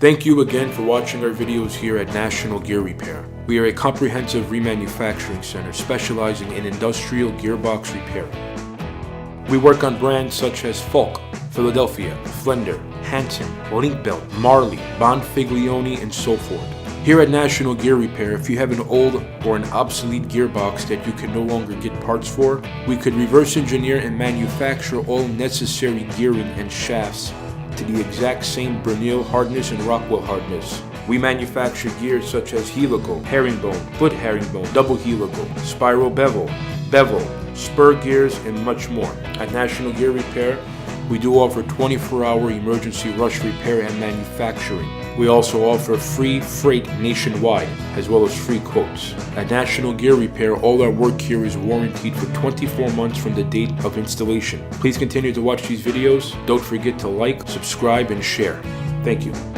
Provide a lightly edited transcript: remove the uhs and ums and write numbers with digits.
Thank you again for watching our videos here at National Gear Repair. We are a comprehensive remanufacturing center specializing in industrial gearbox repair. We work on brands such as Falk, Philadelphia, Flender, Hanson, Linkbelt, Marley, Bonfiglione, and so forth. Here at National Gear Repair, if you have an old or an obsolete gearbox that you can no longer get parts for, we could reverse engineer and manufacture all necessary gearing and shafts to the exact same Bernil hardness and Rockwell hardness. We manufacture gears such as helical, herringbone, foot herringbone, double helical, spiral bevel, spur gears, and much more. At National Gear Repair, we do offer 24-hour emergency rush repair and manufacturing. We also offer free freight nationwide, as well as free quotes. At National Gear Repair, all our work here is warranted for 24 months from the date of installation. Please continue to watch these videos. Don't forget to like, subscribe, and share. Thank you.